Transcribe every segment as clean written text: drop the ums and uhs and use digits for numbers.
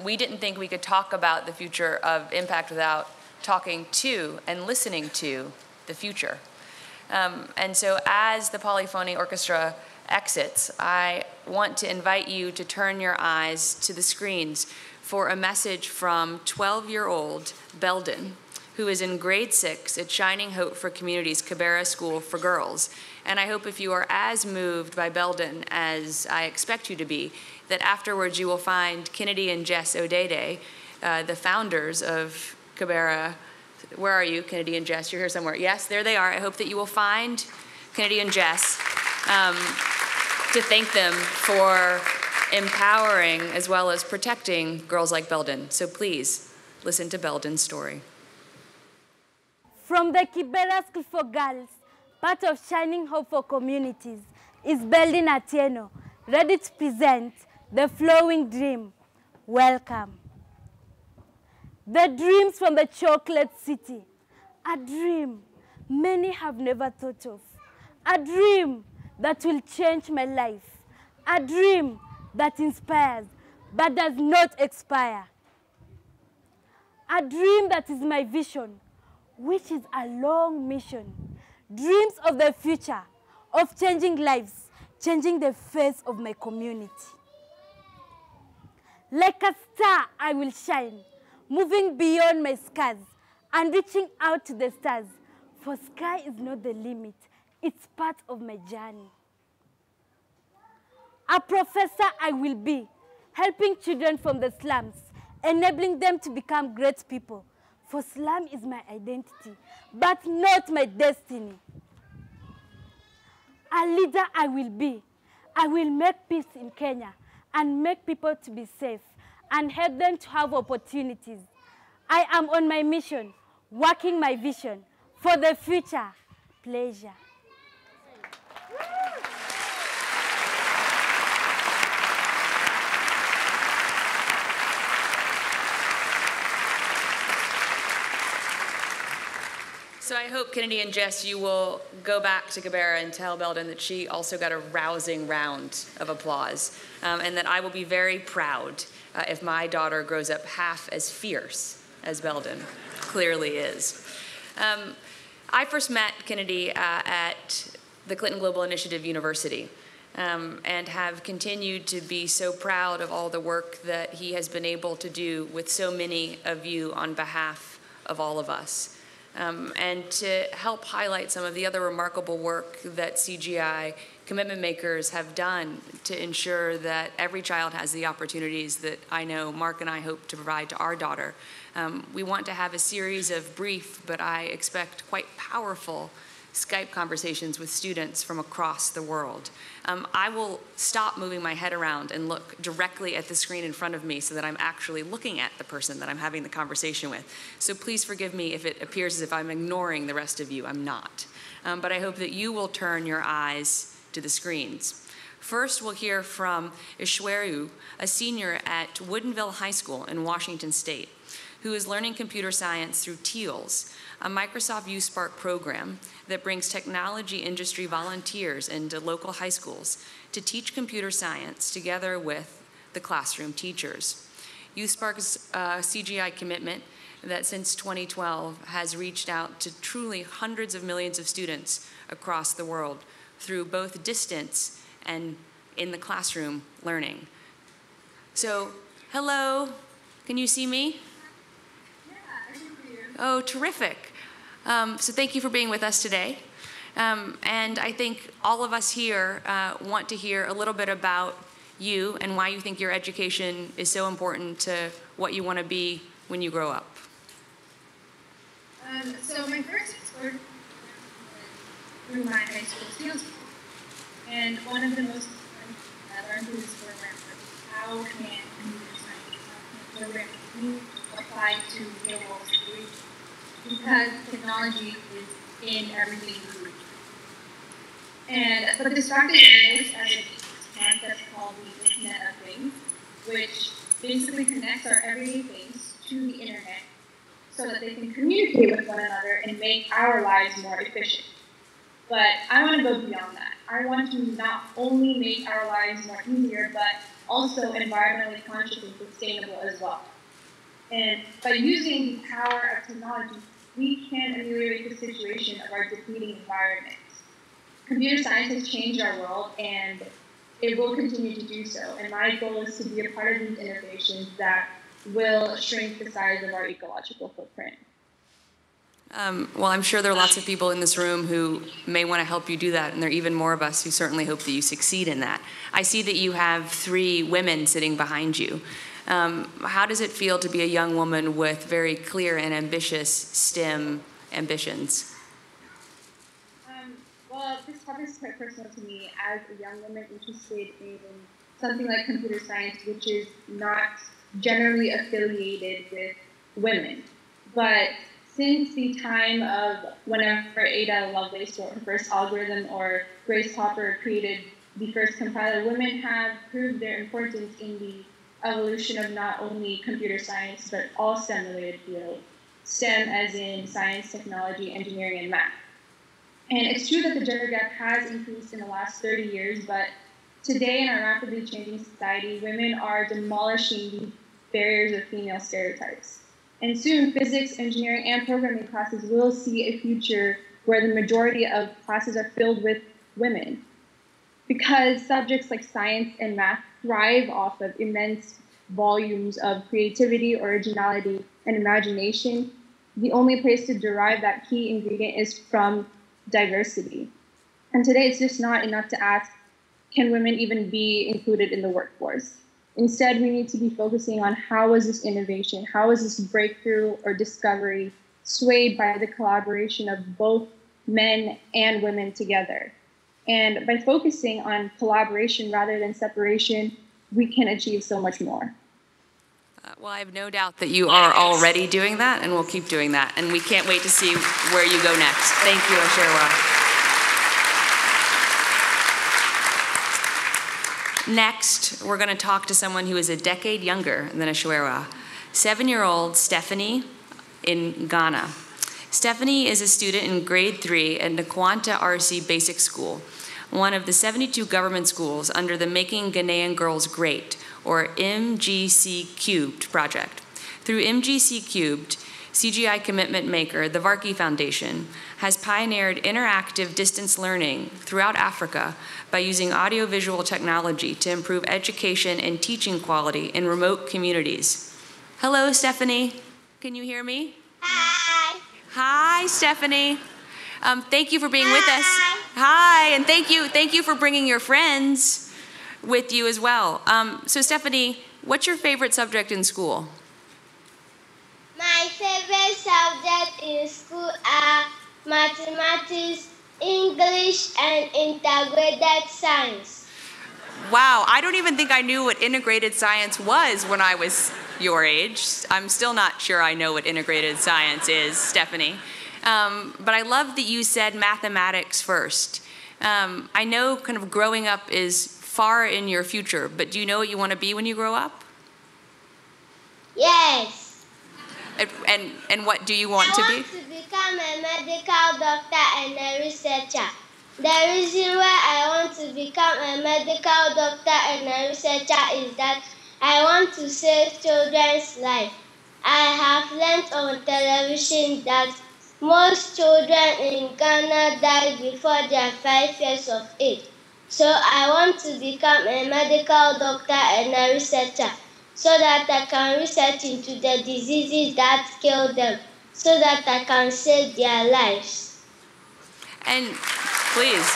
we didn't think we could talk about the future of impact without talking to and listening to the future. And so as the Polyphony Orchestra exits, I want to invite you to turn your eyes to the screens for a message from 12-year-old Belden, who is in grade 6 at Shining Hope for Communities Kibera School for Girls. And I hope if you are as moved by Belden as I expect you to be, that afterwards you will find Kennedy and Jess Odede, the founders of Kibera. Where are you, Kennedy and Jess? You're here somewhere. Yes, there they are. I hope that you will find Kennedy and Jess to thank them for empowering as well as protecting girls like Belden. So please, listen to Belden's story. From the Kibera School for Girls, part of Shining Hope for Communities, is Belden Atieno, ready to present the flowing dream. Welcome. The dreams from the chocolate city, a dream many have never thought of, a dream that will change my life, a dream that inspires but does not expire, a dream that is my vision, which is a long mission, dreams of the future, of changing lives, changing the face of my community. Like a star, I will shine, moving beyond my scars and reaching out to the stars. For sky is not the limit, it's part of my journey. A professor I will be, helping children from the slums, enabling them to become great people. For slum is my identity, but not my destiny. A leader I will be. I will make peace in Kenya and make people to be safe and help them to have opportunities. I am on my mission, working my vision for the future. Pleasure. So I hope, Kennedy and Jess, you will go back to Kibera and tell Belden that she also got a rousing round of applause, and that I will be very proud if my daughter grows up half as fierce as Belden clearly is. I first met Kennedy at the Clinton Global Initiative University, and have continued to be so proud of all the work that he has been able to do with so many of you on behalf of all of us. And to help highlight some of the other remarkable work that CGI Commitment makers have done to ensure that every child has the opportunities that I know Mark and I hope to provide to our daughter. We want to have a series of brief, but I expect quite powerful Skype conversations with students from across the world. I will stop moving my head around and look directly at the screen in front of me so that I'm actually looking at the person that I'm having the conversation with. So please forgive me if it appears as if I'm ignoring the rest of you. I'm not. But I hope that you will turn your eyes to the screens. First, we'll hear from Ishweru, a senior at Woodinville High School in Washington State, who is learning computer science through TEALS, a Microsoft USpark program that brings technology industry volunteers into local high schools to teach computer science together with the classroom teachers. USpark's CGI Commitment that since 2012 has reached out to truly hundreds of millions of students across the world through both distance and in the classroom learning. So, hello, can you see me? Yeah, I can see you. Oh, terrific. So thank you for being with us today. And I think all of us here want to hear a little bit about you and why you think your education is so important to what you want to be when you grow up. So my first exposure was through my high school skills program. And one of the most important things I learned through this program was how can computer science programs be applied to real world situations. Because technology is in everything we do. But this practice is as a concept called the Internet of Things, which basically connects our everyday things to the internet so that they can communicate with one another and make our lives more efficient. But I want to go beyond that. I want to not only make our lives more easier, but also environmentally conscious and sustainable as well. And by using the power of technology, we can ameliorate the situation of our depleting environment. Computer science has changed our world, and it will continue to do so. And my goal is to be a part of these innovations that will shrink the size of our ecological footprint. Well, I'm sure there are lots of people in this room who may want to help you do that, and there are even more of us who certainly hope that you succeed in that. I see that you have 3 women sitting behind you. How does it feel to be a young woman with very clear and ambitious STEM ambitions? Well, this topic is quite personal to me as a young woman interested in something like computer science, which is not generally affiliated with women. But since the time of whenever Ada Lovelace wrote her first algorithm or Grace Hopper created the first compiler, women have proved their importance in the evolution of not only computer science, but all STEM-related fields. STEM as in science, technology, engineering, and math. And it's true that the gender gap has increased in the last 30 years, but today in our rapidly changing society, women are demolishing the barriers of female stereotypes. And soon, physics, engineering, and programming classes will see a future where the majority of classes are filled with women. Because subjects like science and math thrive off of immense volumes of creativity, originality, and imagination, the only place to derive that key ingredient is from diversity. And today, it's just not enough to ask, can women even be included in the workforce? Instead, we need to be focusing on how is this innovation, how is this breakthrough or discovery swayed by the collaboration of both men and women together. And by focusing on collaboration rather than separation, we can achieve so much more. Well, I have no doubt that you are already doing that, and we'll keep doing that. And we can't wait to see where you go next. Thank you, Ashirwa. Next, we're going to talk to someone who is a decade younger than Ashirwa, 7-year-old Stephanie in Ghana. Stephanie is a student in grade 3 at Nkwanta RC Basic School, one of the 72 government schools under the Making Ghanaian Girls Great, or MGC Cubed project. Through MGC Cubed, CGI Commitment maker, the Varkey Foundation, has pioneered interactive distance learning throughout Africa by using audiovisual technology to improve education and teaching quality in remote communities. Hello, Stephanie. Can you hear me? Hi. Hi, Stephanie. Thank you for being with us. Hi, and thank you for bringing your friends with you as well. So Stephanie, what's your favorite subject in school? My favorite subject in school are mathematics, English, and integrated science. Wow, I don't even think I knew what integrated science was when I was your age. I'm still not sure I know what integrated science is, Stephanie. But I love that you said mathematics first. I know kind of growing up is far in your future, but do you know what you want to be when you grow up? Yes. And what do you want to be? I want to become a medical doctor and a researcher. The reason why I want to become a medical doctor and a researcher is that I want to save children's lives. I have learned on television that most children in Ghana die before they are 5 years of age. So I want to become a medical doctor and a researcher so that I can research into the diseases that kill them, so that I can save their lives. And please.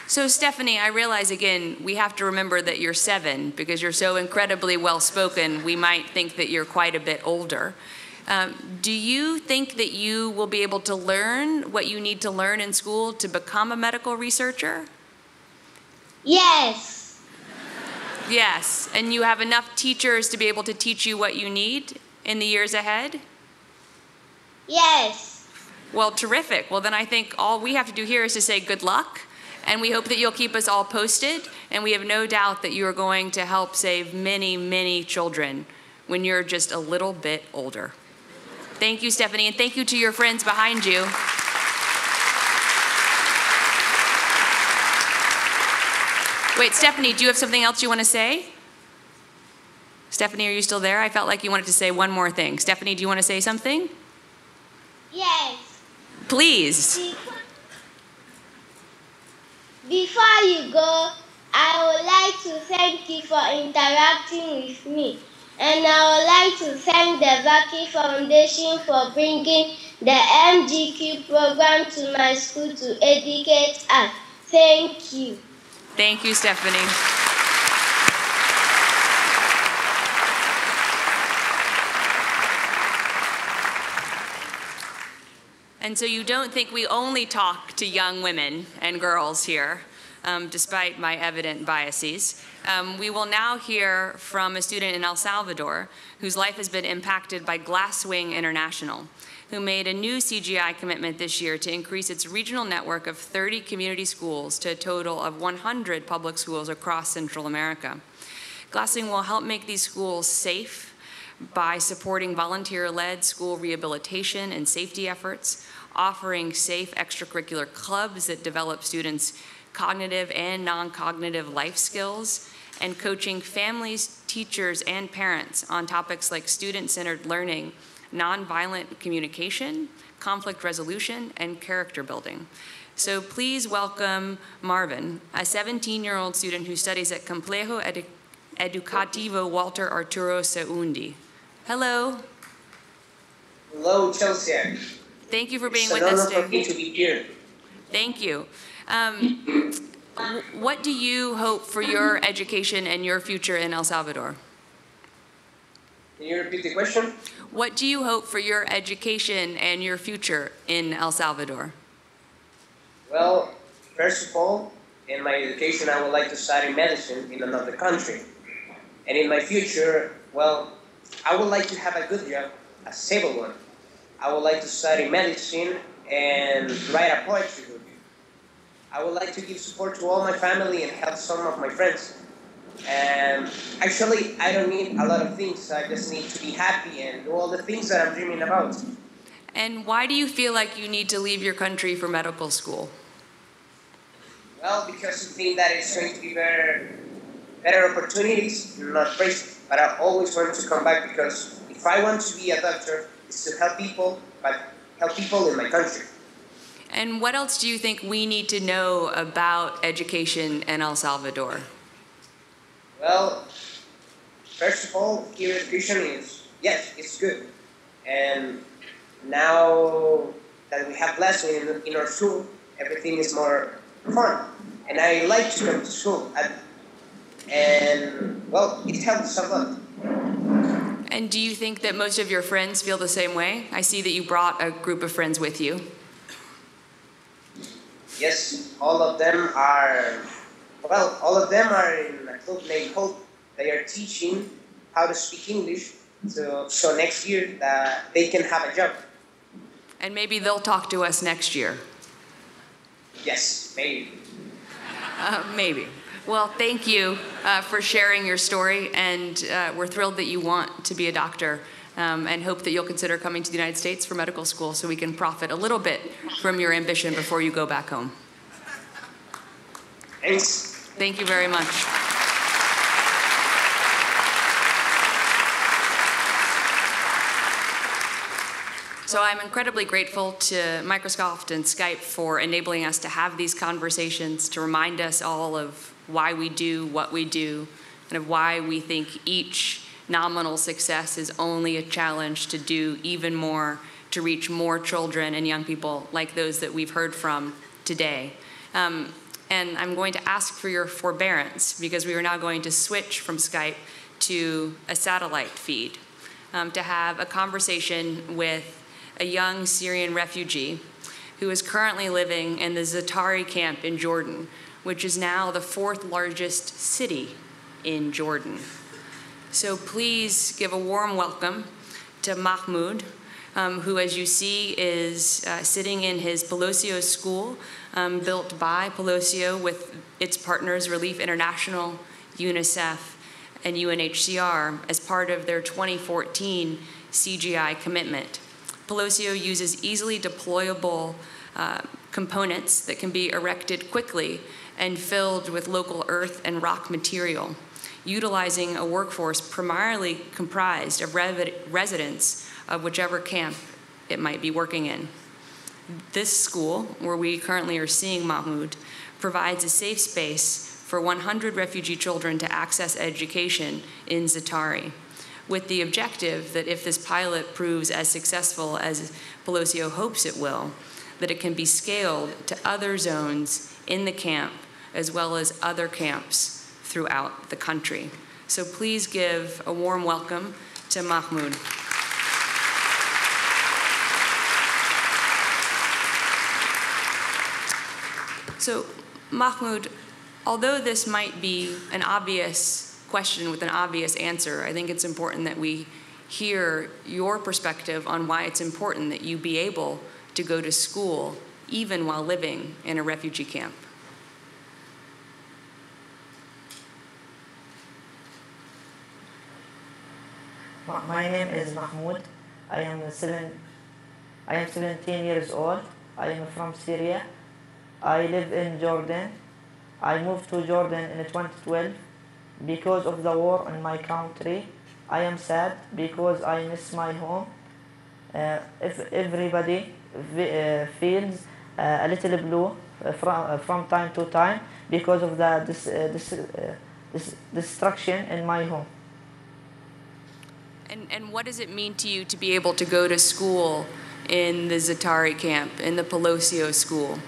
So Stephanie, I realize again, we have to remember that you're 7 because you're so incredibly well-spoken, we might think that you're quite a bit older. Do you think that you will be able to learn what you need to learn in school to become a medical researcher? Yes. Yes, and you have enough teachers to be able to teach you what you need in the years ahead? Yes. Well, terrific. Well, then I think all we have to do here is to say good luck, and we hope that you'll keep us all posted, and we have no doubt that you are going to help save many, many children when you're just a little bit older. Thank you, Stephanie, and thank you to your friends behind you. Wait, Stephanie, do you have something else you want to say? Stephanie, are you still there? I felt like you wanted to say one more thing. Stephanie, do you want to say something? Yes. Please. Before you go, I would like to thank you for interacting with me. And I would like to thank the Vaki Foundation for bringing the MGQ program to my school to educate us. Thank you. Thank you, Stephanie. And so you don't think we only talk to young women and girls here, despite my evident biases. We will now hear from a student in El Salvador whose life has been impacted by Glasswing International, who made a new CGI commitment this year to increase its regional network of 30 community schools to a total of 100 public schools across Central America. Glasswing will help make these schools safe by supporting volunteer-led school rehabilitation and safety efforts, offering safe extracurricular clubs that develop students' cognitive and non-cognitive life skills, and coaching families, teachers, and parents on topics like student-centered learning, nonviolent communication, conflict resolution, and character building. So please welcome Marvin, a 17-year-old student who studies at Complejo Educativo Walter Arturo Seundi. Hello. Hello, Chelsea. Thank you for being It's with an us honor for today. me to be here. Thank you. What do you hope for your education and your future in El Salvador? Can you repeat the question? What do you hope for your education and your future in El Salvador? Well, first of all, in my education, I would like to study medicine in another country. And in my future, well, I would like to have a good job, a stable one. I would like to study medicine and write a poetry book. I would like to give support to all my family and help some of my friends. And actually, I don't need a lot of things. I just need to be happy and do all the things that I'm dreaming about. And why do you feel like you need to leave your country for medical school? Well, because I think that it's going to be better opportunities, not praise. But I always want to come back because if I want to be a doctor, it's to help people, but help people in my country. And what else do you think we need to know about education in El Salvador? Well, first of all, here education is, yes, it's good. And now that we have lessons in our school, everything is more fun. And I like to come to school. And, well, it helps a lot. And do you think that most of your friends feel the same way? I see that you brought a group of friends with you. Yes, all of them are in a club named Hope. They are teaching how to speak English, so next year they can have a job. And maybe they'll talk to us next year. Yes, maybe. Maybe. Well, thank you for sharing your story, and we're thrilled that you want to be a doctor, and hope that you'll consider coming to the United States for medical school so we can profit a little bit from your ambition before you go back home. Thanks. Thank you very much. So I'm incredibly grateful to Microsoft and Skype for enabling us to have these conversations, to remind us all of why we do what we do, and of why we think each nominal success is only a challenge to do even more to reach more children and young people like those that we've heard from today. And I'm going to ask for your forbearance because we are now going to switch from Skype to a satellite feed to have a conversation with a young Syrian refugee who is currently living in the Zatari camp in Jordan, which is now the 4th largest city in Jordan. So please give a warm welcome to Mahmoud, who, as you see, is sitting in his Pelosio school, built by Pelosio with its partners, Relief International, UNICEF, and UNHCR, as part of their 2014 CGI Commitment. Pelosio uses easily deployable components that can be erected quickly and filled with local earth and rock material, utilizing a workforce primarily comprised of residents of whichever camp it might be working in. This school, where we currently are seeing Mahmoud, provides a safe space for 100 refugee children to access education in Zatari, with the objective that if this pilot proves as successful as Pelosio hopes it will, that it can be scaled to other zones in the camp, as well as other camps throughout the country. So please give a warm welcome to Mahmoud. So, Mahmoud, although this might be an obvious question with an obvious answer, I think it's important that we hear your perspective on why it's important that you be able to go to school even while living in a refugee camp. My name is Mahmoud. I am 17 years old. I am from Syria. I live in Jordan. I moved to Jordan in 2012 because of the war in my country. I am sad because I miss my home. If everybody feels a little blue from time to time because of the destruction in my home. And what does it mean to you to be able to go to school in the Zatari camp, in the Pelosio school?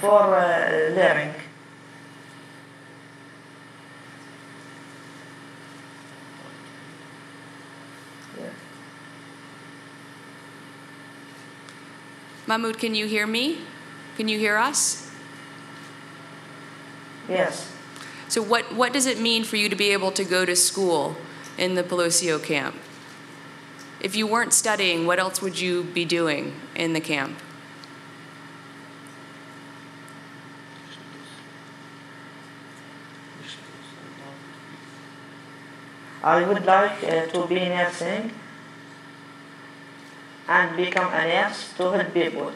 For learning. Yeah. Mahmoud, can you hear me? Can you hear us? Yes. So what does it mean for you to be able to go to school in the Pelosio camp? If you weren't studying, what else would you be doing in the camp? I would like to be nursing and become a nurse to help people.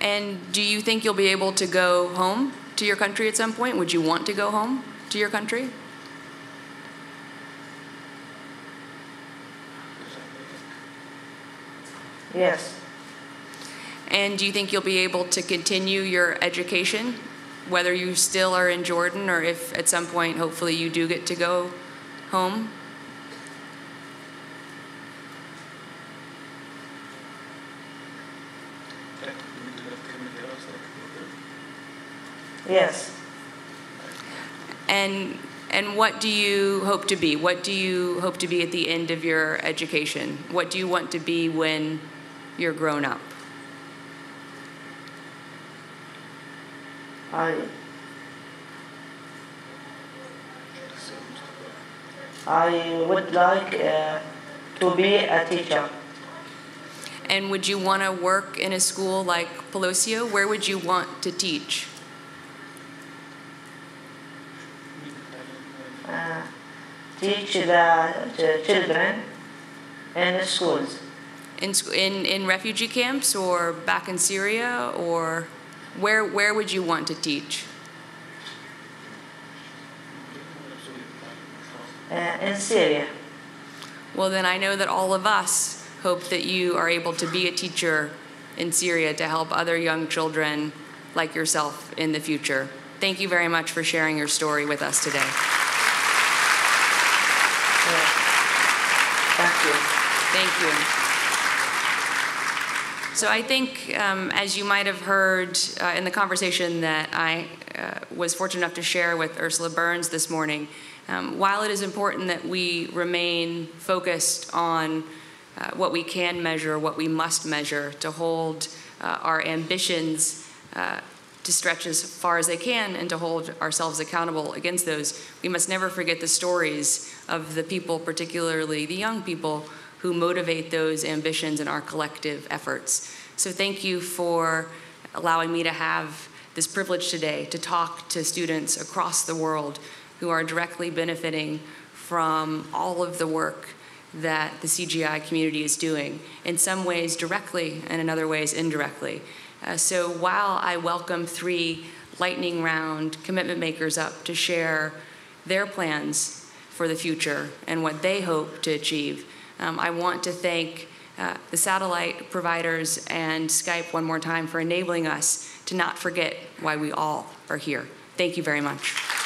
And do you think you'll be able to go home to your country at some point? Would you want to go home to your country? Yes. And do you think you'll be able to continue your education, whether you still are in Jordan or if at some point, hopefully, you do get to go home? Yes. And what do you hope to be? What do you hope to be at the end of your education? What do you want to be when you're grown up? I would like to be a teacher. And would you want to work in a school like Pelosio? Where would you want to teach? Teach the children in the schools. In refugee camps or back in Syria, or where would you want to teach? In Syria. Well, then I know that all of us hope that you are able to be a teacher in Syria to help other young children like yourself in the future. Thank you very much for sharing your story with us today. Thank you. Thank you. So I think, as you might have heard in the conversation that I was fortunate enough to share with Ursula Burns this morning, while it is important that we remain focused on what we can measure, what we must measure, to hold our ambitions to stretch as far as they can and to hold ourselves accountable against those, we must never forget the stories of the people, particularly the young people, who motivate those ambitions in our collective efforts. So thank you for allowing me to have this privilege today to talk to students across the world who are directly benefiting from all of the work that the CGI community is doing, in some ways directly and in other ways indirectly. So while I welcome 3 lightning round commitment makers up to share their plans for the future and what they hope to achieve, I want to thank the satellite providers and Skype one more time for enabling us to not forget why we all are here. Thank you very much.